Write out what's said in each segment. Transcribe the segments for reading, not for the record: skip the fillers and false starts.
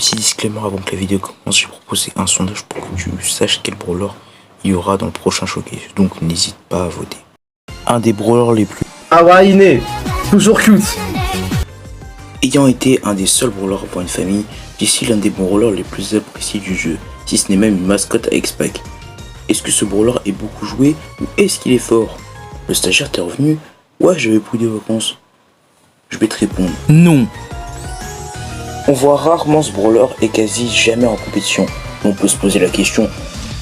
Petit disclaimer avant que la vidéo commence, j'ai proposé un sondage pour que tu saches quel brawler il y aura dans le prochain showcase, donc n'hésite pas à voter. Un des brawlers les plus... Iné, toujours cute. Ayant été un des seuls brawlers pour une famille, Jessie l'un des brawlers les plus appréciés du jeu, si ce n'est même une mascotte à X-Pac. Est-ce que ce brawler est beaucoup joué ou est-ce qu'il est fort? Le stagiaire t'es revenu? Ouais, j'avais pris des vacances. Je vais te répondre. Non. On voit rarement ce brawler et quasi jamais en compétition. On peut se poser la question,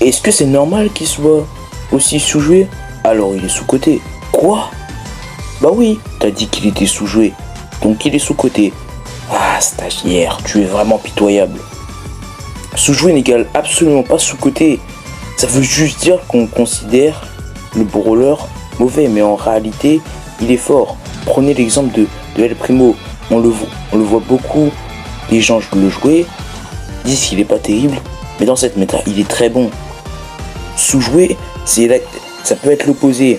est-ce que c'est normal qu'il soit aussi sous-joué? Alors il est sous-coté. Quoi? Bah oui, t'as dit qu'il était sous-joué, donc il est sous-coté. Ah stagiaire, tu es vraiment pitoyable. Sous-joué n'égale absolument pas sous-coté. Ça veut juste dire qu'on considère le brawler mauvais, mais en réalité, il est fort. Prenez l'exemple de El Primo, on le voit beaucoup. Les gens le jouer, disent qu'il est pas terrible, mais dans cette méta, il est très bon. Sous-joué, ça peut être l'opposé.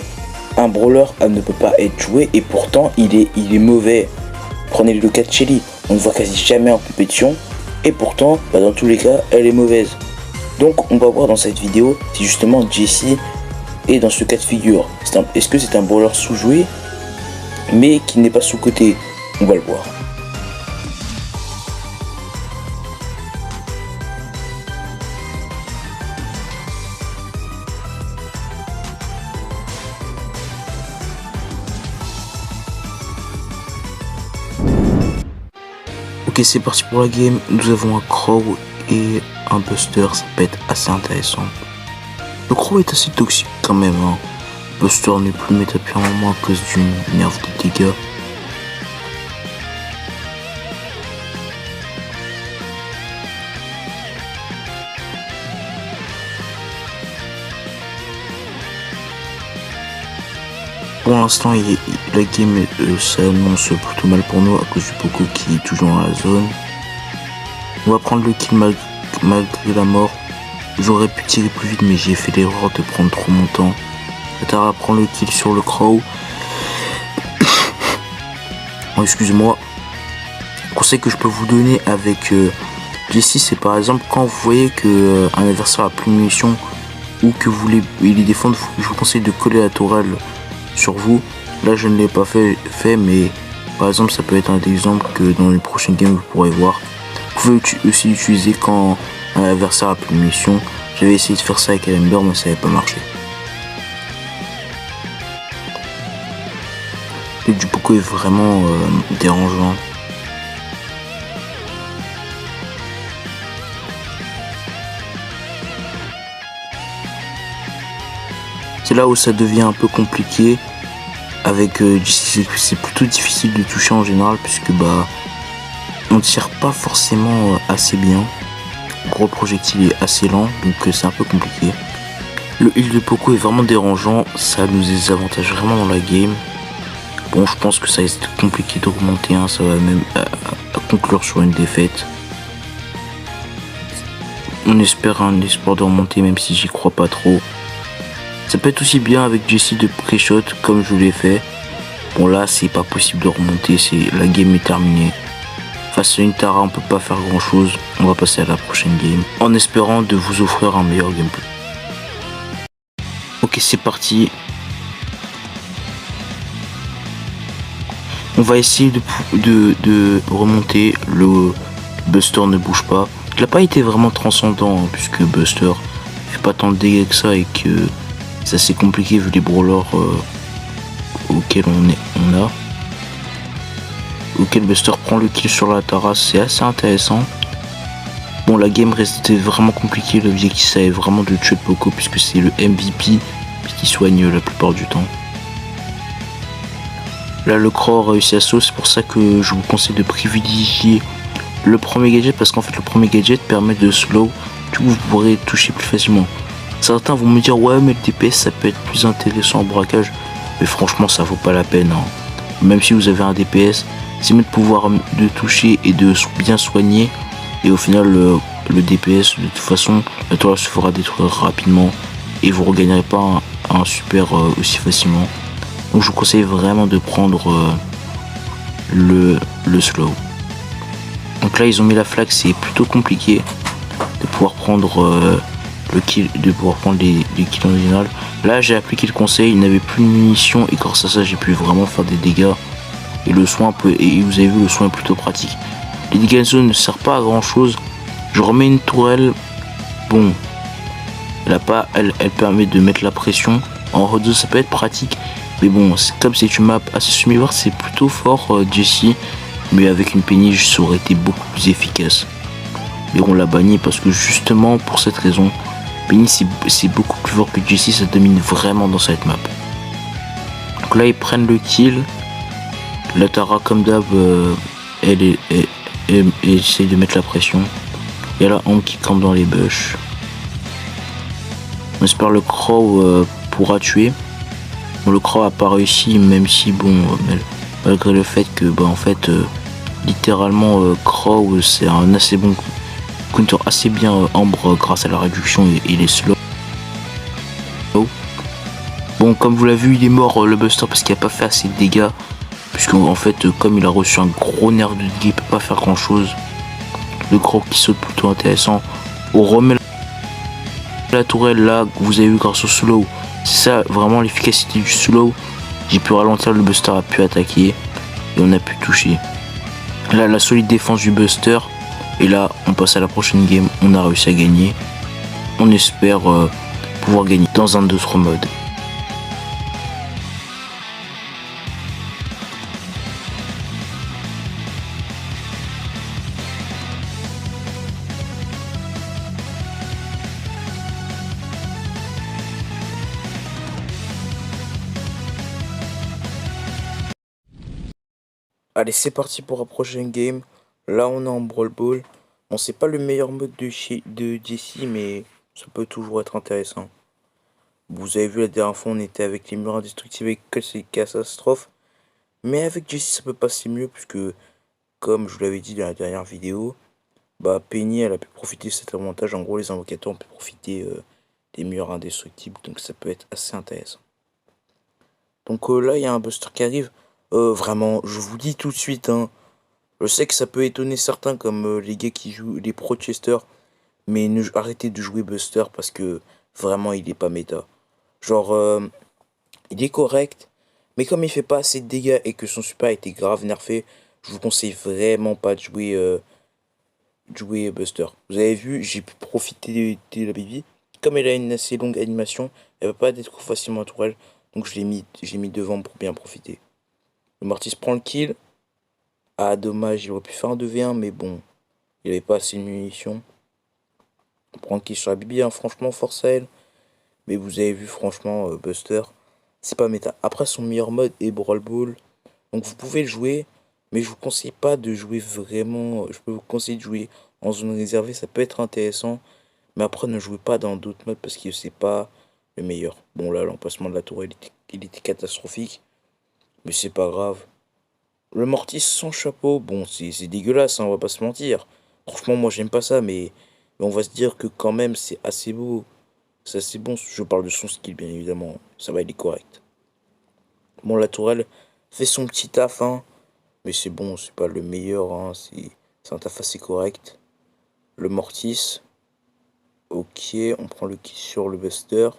Un brawler ne peut pas être joué et pourtant il est mauvais. Prenez le cas de Shelly, on ne voit quasi jamais en compétition et pourtant, dans tous les cas, elle est mauvaise. Donc on va voir dans cette vidéo si justement Jessie est dans ce cas de figure. Est-ce que c'est un brawler sous-joué mais qui n'est pas sous-coté? On va le voir. Ok, c'est parti pour la game. Nous avons un Crow et un Buster, ça peut être assez intéressant. Le Crow est assez toxique quand même. Buster n'est plus méta depuis un moment à cause d'une nerf de dégâts. Pour l'instant, la game s'annonce plutôt mal pour nous à cause du Poco qui est toujours dans la zone. On va prendre le kill malgré la mort. J'aurais pu tirer plus vite, mais j'ai fait l'erreur de prendre trop mon temps. Katara prend le kill sur le Crow. Oh, excusez-moi. Conseil que je peux vous donner avec Jessie, c'est par exemple quand vous voyez que un adversaire a plus de munitions ou que vous voulez les défendre, je vous conseille de coller la tourelle sur vous. Là je ne l'ai pas fait, mais par exemple ça peut être un exemple que dans une prochaine game vous pourrez voir. Vous pouvez aussi l'utiliser quand un adversaire a plus de munitions. J'avais essayé de faire ça avec Ember mais ça n'avait pas marché. Le du Poco est vraiment dérangeant. C'est là où ça devient un peu compliqué. Avec c'est plutôt difficile de toucher en général puisque on tire pas forcément assez bien. Le gros projectile est assez lent, donc c'est un peu compliqué. Le heal de Poco est vraiment dérangeant, ça nous désavantage vraiment dans la game. Bon, je pense que ça va être compliqué d'augmenter, ça va même conclure sur une défaite. On espère un espoir de remonter même si j'y crois pas trop. Ça peut être aussi bien avec Jessie de pré-shot comme je l'ai fait. Bon là c'est pas possible de remonter, la game est terminée. Face à une Tara on peut pas faire grand chose. On va passer à la prochaine game en espérant de vous offrir un meilleur gameplay. Ok, c'est parti. On va essayer de remonter. Le Buster ne bouge pas. Il n'a pas été vraiment transcendant puisque Buster fait pas tant de dégâts que ça et que c'est assez compliqué vu les brawlers auxquels on a. Auquel Buster prend le kill sur la Tara, c'est assez intéressant. Bon, la game restait vraiment compliquée. L'objectif ça est vraiment de tuer le Poco puisque c'est le MVP qui soigne la plupart du temps. Là le Crow a réussi à sauter, c'est pour ça que je vous conseille de privilégier le premier gadget parce qu'en fait le premier gadget permet de slow, du coup vous pourrez toucher plus facilement. Certains vont me dire ouais mais le DPS ça peut être plus intéressant en braquage, mais franchement ça vaut pas la peine. Même si vous avez un DPS, c'est mieux de pouvoir de toucher et de bien soigner, et au final le DPS de toute façon la toile se fera détruire rapidement et vous regagnerez pas un super aussi facilement. Donc je vous conseille vraiment de prendre le slow. Donc là ils ont mis la flag, c'est plutôt compliqué de pouvoir prendre le kill, de pouvoir prendre les kills en général. Là j'ai appliqué le conseil, il n'avait plus de munitions et grâce à ça j'ai pu vraiment faire des dégâts. Et le soin et vous avez vu, le soin est plutôt pratique. Les dégâts de zone ne servent pas à grand chose. Je remets une tourelle. Bon, elle permet de mettre la pression. En hot ça peut être pratique. Mais bon, comme c'est une map assez semi-verte, c'est plutôt fort Jesse. Mais avec une péniche, ça aurait été beaucoup plus efficace. Mais on l'a banni parce que justement pour cette raison, Penny c'est beaucoup plus fort que Jesse, ça domine vraiment dans cette map. Donc là ils prennent le kill. La Tara comme d'hab, elle essaye de mettre la pression. Il y a la Amp qui campe dans les bush. On espère le Crow pourra tuer. Bon, le Crow a pas réussi, même si bon, malgré le fait que en fait littéralement Crow c'est un assez bon counter, assez bien Ambre grâce à la réduction et les slow. Bon, comme vous l'avez vu, il est mort le Buster parce qu'il a pas fait assez de dégâts. Puisqu'en fait, comme il a reçu un gros nerf de dégâts, il peut pas faire grand chose. Le Crow qui saute plutôt intéressant. On remet la tourelle là, vous avez vu grâce au slow. C'est ça vraiment l'efficacité du slow. J'ai pu ralentir, le Buster a pu attaquer et on a pu toucher. Là, la solide défense du Buster. Et là, on passe à la prochaine game. On a réussi à gagner. On espère pouvoir gagner dans un d'autres modes. Allez, c'est parti pour la prochaine game. Là, on est en Brawl Ball. Bon, c'est pas le meilleur mode de Jesse, mais ça peut toujours être intéressant. Vous avez vu la dernière fois, on était avec les murs indestructibles avec que c'est catastrophe. Mais avec Jesse, ça peut passer mieux, puisque, comme je vous l'avais dit dans la dernière vidéo, Penny, elle a pu profiter de cet avantage. En gros, les invocateurs ont pu profiter des murs indestructibles, donc ça peut être assez intéressant. Donc là, il y a un Buster qui arrive. Vraiment, je vous dis tout de suite, hein, je sais que ça peut étonner certains comme les gars qui jouent les pro-chesters, mais arrêtez de jouer Buster parce que vraiment il est pas méta. Genre, il est correct, mais comme il fait pas assez de dégâts et que son super a été grave nerfé, je vous conseille vraiment pas de jouer Buster. Vous avez vu, j'ai pu profiter de la baby. Comme elle a une assez longue animation, elle va pas être facilement tourelle, donc j'ai mis devant pour bien profiter. Le Mortis prend le kill. Ah, dommage, il aurait pu faire un 2v1, mais bon, il avait pas assez de munitions. On prend le kill sur la Bibi, hein, franchement, force à elle. Mais vous avez vu, franchement, Buster, c'est pas méta. Après, son meilleur mode est Brawl Ball. Donc vous pouvez le jouer, mais je vous conseille pas de jouer vraiment. Je peux vous conseiller de jouer en zone réservée, ça peut être intéressant. Mais après, ne jouez pas dans d'autres modes parce que c'est pas le meilleur. Bon, là, l'emplacement de la tour, il était catastrophique. Mais c'est pas grave. Le Mortis sans chapeau, bon, c'est dégueulasse, hein, on va pas se mentir. Franchement, moi, j'aime pas ça, mais on va se dire que quand même, c'est assez beau. C'est assez bon. Je parle de son skill, bien évidemment. Ça va, il est correct. Bon, la tourelle fait son petit taf, hein. Mais c'est bon, c'est pas le meilleur, hein. C'est un taf assez correct. Le Mortis. Ok, on prend le kill sur le Buster.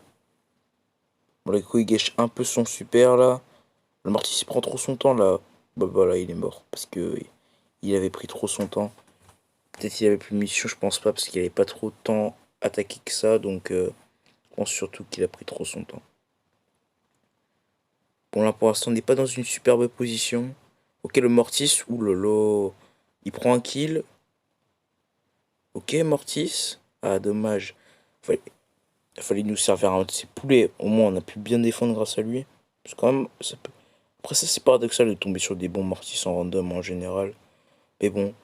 Bon, le coup, il gâche un peu son super, là. Le Mortis, il prend trop son temps, là. Bah voilà, il est mort. Parce que il avait pris trop son temps. Peut-être qu'il avait plus de mission, je pense pas. Parce qu'il avait pas trop de temps attaqué que ça. Donc, je pense surtout qu'il a pris trop son temps. Bon, là, pour l'instant, on n'est pas dans une superbe position. Ok, le Mortis. Ouh lolo. Il prend un kill. Ok, Mortis. Ah, dommage. Il fallait nous servir un de ses poulets. Au moins, on a pu bien défendre grâce à lui. Parce que quand même, ça peut... Après ça c'est paradoxal de tomber sur des bons Mortis en random en général. Mais bon.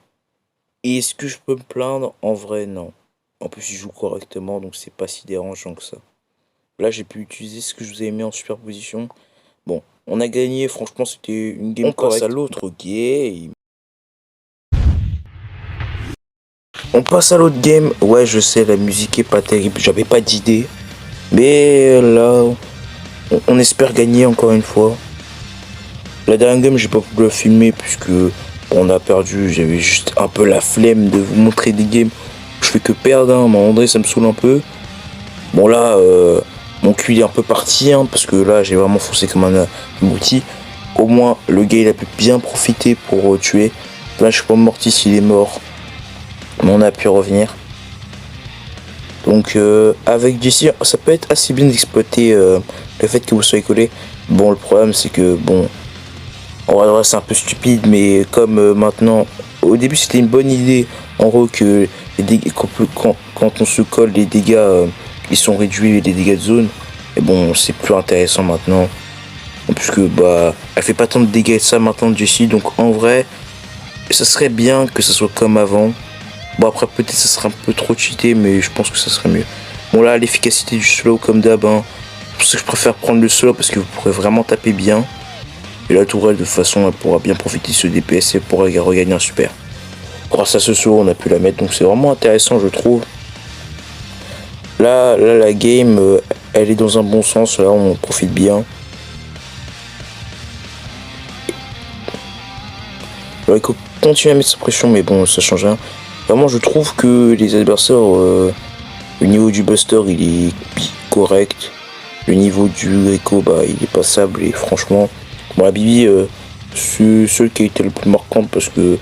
Et est-ce que je peux me plaindre? En vrai non. En plus il joue correctement donc c'est pas si dérangeant que ça. Là j'ai pu utiliser ce que je vous ai mis en superposition. Bon, on a gagné, franchement c'était une game correcte. On passe à l'autre game. On passe à l'autre game. Ouais je sais la musique est pas terrible, j'avais pas d'idée. Mais là on espère gagner encore une fois. La dernière game, j'ai pas pu la filmer puisque Bon, on a perdu, j'avais juste un peu la flemme de vous montrer des games. Je fais que perdre, hein. André, ça me saoule un peu. Bon là, mon cul il est un peu parti, hein, parce que là j'ai vraiment foncé comme un abruti. Au moins le gars il a pu bien profiter pour tuer. Là je sais pas, Mortis il est mort. Mais on a pu revenir. Donc avec Jesse, ça peut être assez bien d'exploiter le fait que vous soyez collé. Bon, le problème c'est que bon, en vrai c'est un peu stupide, mais comme maintenant, au début c'était une bonne idée. En gros que les dégâts, quand on se colle, les dégâts ils sont réduits, les dégâts de zone. Et bon, c'est plus intéressant maintenant. Puisque bah, elle fait pas tant de dégâts que ça maintenant Jessie. Donc en vrai, ça serait bien que ça soit comme avant. Bon après peut-être ça serait un peu trop cheaté, mais je pense que ça serait mieux. Bon là, l'efficacité du slow comme d'hab, hein. C'est pour ça que je préfère prendre le slow parce que vous pourrez vraiment taper bien. Et la tourelle de toute façon elle pourra bien profiter de ce DPS et pourra regagner un super. Grâce à ce saut on a pu la mettre, donc c'est vraiment intéressant je trouve. Là la game elle est dans un bon sens, là on profite bien. Alors il faut continuer à mettre sa pression, mais bon ça change rien. Vraiment je trouve que les adversaires, le niveau du Buster il est correct. Le niveau du Echo bah il est passable et franchement. Bon la Bibi c'est celle qui a été le plus marquante parce que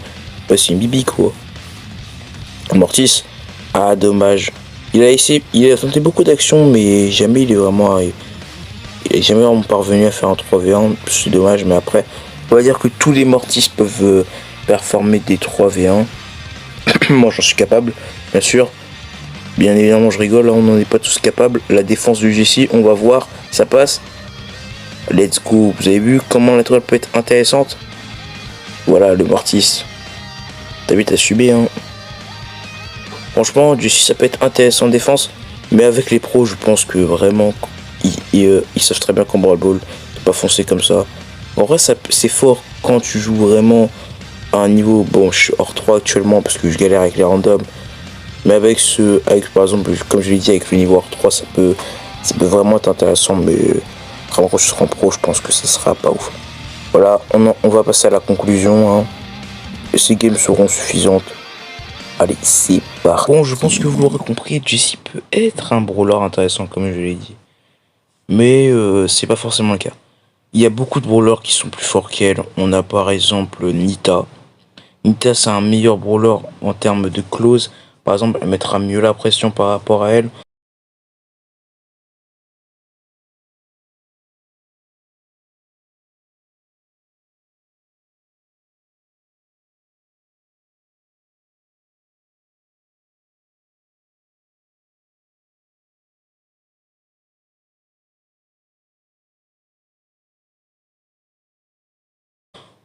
bah, c'est une Bibi quoi. Mortis, ah dommage. Il a tenté beaucoup d'actions mais jamais il est vraiment parvenu à faire un 3v1, c'est dommage, mais après on va dire que tous les Mortis peuvent performer des 3v1. Moi j'en suis capable, bien sûr. Bien évidemment je rigole, on n'en est pas tous capables. La défense du Jessie, on va voir, ça passe. Let's go, vous avez vu comment la toile peut être intéressante. Voilà le Mortis. T'as vu, t'as subi hein. Franchement, Jessie ça peut être intéressant en défense. Mais avec les pros, je pense que vraiment ils savent très bien qu'en Brawl Ball, pas foncer comme ça. En vrai c'est fort quand tu joues vraiment à un niveau. Bon je suis hors 3 actuellement parce que je galère avec les randoms. Mais avec par exemple, comme je l'ai dit, avec le niveau hors 3, ça peut vraiment être intéressant, mais vraiment quand je serai en pro, je pense que ça sera pas ouf. Voilà, on va passer à la conclusion, hein. Ces games seront suffisantes. Allez, c'est parti. Bon, je pense que vous l'aurez compris, Jessie peut être un brawler intéressant, comme je l'ai dit. Mais c'est pas forcément le cas. Il y a beaucoup de brawlers qui sont plus forts qu'elle. On a par exemple Nita. Nita, c'est un meilleur brawler en termes de close. Par exemple, elle mettra mieux la pression par rapport à elle.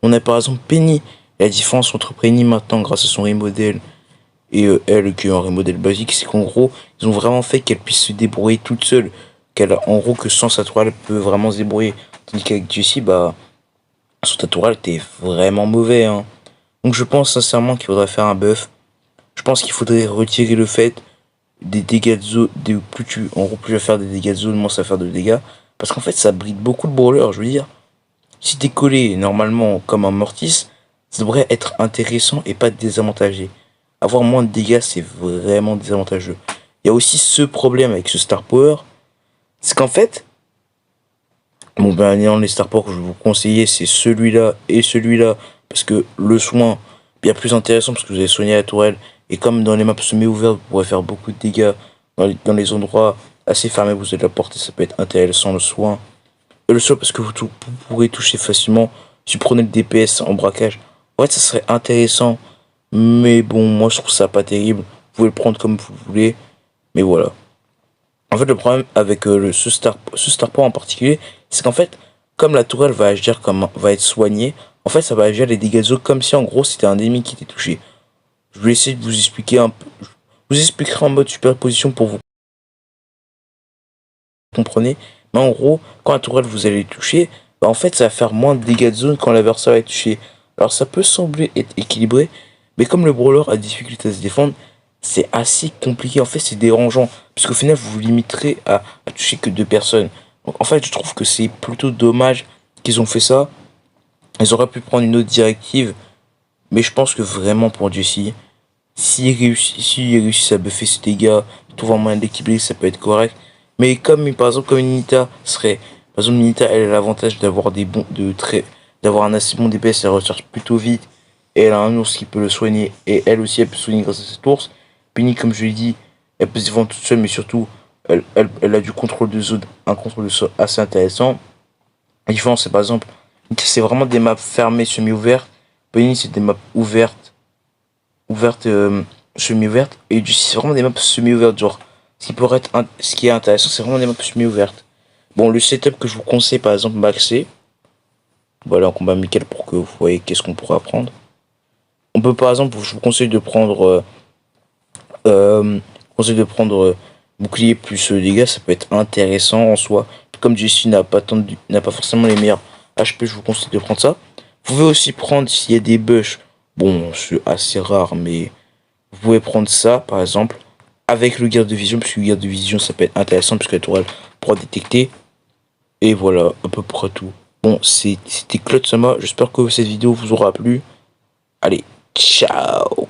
On a par exemple Penny. La différence entre Penny maintenant, grâce à son remodel, et elle qui est un remodel basique, c'est qu'en gros, ils ont vraiment fait qu'elle puisse se débrouiller toute seule. Qu'elle, en gros, que sans sa tourelle, elle peut vraiment se débrouiller. Tandis qu'avec Jessie, bah, son tourelle était vraiment mauvais, hein. Donc je pense sincèrement qu'il faudrait faire un buff. Je pense qu'il faudrait retirer le fait des dégâts de zone. En gros, plus tu vas faire des dégâts de zone, moins ça va faire de dégâts. Parce qu'en fait, ça bride beaucoup de brawlers, je veux dire. Si t'es collé normalement comme un Mortis, ça devrait être intéressant et pas désavantagé. Avoir moins de dégâts, c'est vraiment désavantageux. Il y a aussi ce problème avec ce Star Power, c'est qu'en fait, bon ben les Star Power que je vais vous conseiller, c'est celui-là et celui-là, parce que le soin, bien plus intéressant, parce que vous allez soigner la tourelle, et comme dans les maps semi-ouvertes, vous pourrez faire beaucoup de dégâts dans les endroits assez fermés, vous allez la porter, ça peut être intéressant le soin. Le soin parce que vous pourrez toucher facilement, si vous prenez le DPS en braquage, ouais ça serait intéressant. Mais bon, moi je trouve ça pas terrible. Vous pouvez le prendre comme vous voulez. Mais voilà. En fait, le problème avec ce Star Power en particulier, c'est qu'en fait, comme la tourelle va agir va être soignée, en fait, ça va agir les dégâts de zone comme si en gros c'était un ennemi qui était touché. Je vais essayer de vous expliquer un peu. Je vous expliquerai en mode superposition pour vous comprendre. Mais en gros, quand la tourelle vous allez toucher, bah en fait, ça va faire moins de dégâts de zone quand l'adversaire est touché. Alors ça peut sembler être équilibré. Mais comme le brawler a difficulté à se défendre, c'est assez compliqué. En fait, c'est dérangeant. Parce qu'au final, vous vous limiterez à toucher que 2 personnes. Donc, en fait, je trouve que c'est plutôt dommage qu'ils ont fait ça. Ils auraient pu prendre une autre directive. Mais je pense que vraiment pour Jessie, s'il réussit à buffer ses dégâts, il trouve un moyen d'équilibrer, ça peut être correct. Mais comme par exemple comme Nita serait. Par exemple Nita elle a l'avantage d'avoir d'avoir un assez bon DPS, elle recharge plutôt vite. Et elle a un ours qui peut le soigner. Et elle aussi elle peut soigner grâce à cet ours. Penny comme je l'ai dit, elle peut se défendre toute seule, mais surtout elle a du contrôle de zone, un contrôle de sol assez intéressant. La différence c'est par exemple, c'est vraiment des maps fermées, semi-ouvertes. Penny c'est des maps ouvertes, semi-ouvertes. Et du c'est vraiment des maps semi-ouvertes, genre. Ce qui est intéressant, c'est vraiment des maps semi-ouvertes. Bon, le setup que je vous conseille, par exemple, maxé. Voilà, en combat amical pour que vous voyez qu'est-ce qu'on pourra prendre. On peut, par exemple, je vous conseille de prendre. Conseille de prendre bouclier plus dégâts, ça peut être intéressant en soi. Comme Jessie n'a pas forcément les meilleurs HP, je vous conseille de prendre ça. Vous pouvez aussi prendre s'il y a des bush. Bon, c'est assez rare, mais vous pouvez prendre ça, par exemple, avec le garde de vision, parce que le garde de vision, ça peut être intéressant, puisque la tourelle pourra détecter. Et voilà, à peu près tout. Bon, c'était Claude Sama, j'espère que cette vidéo vous aura plu. Allez, ciao!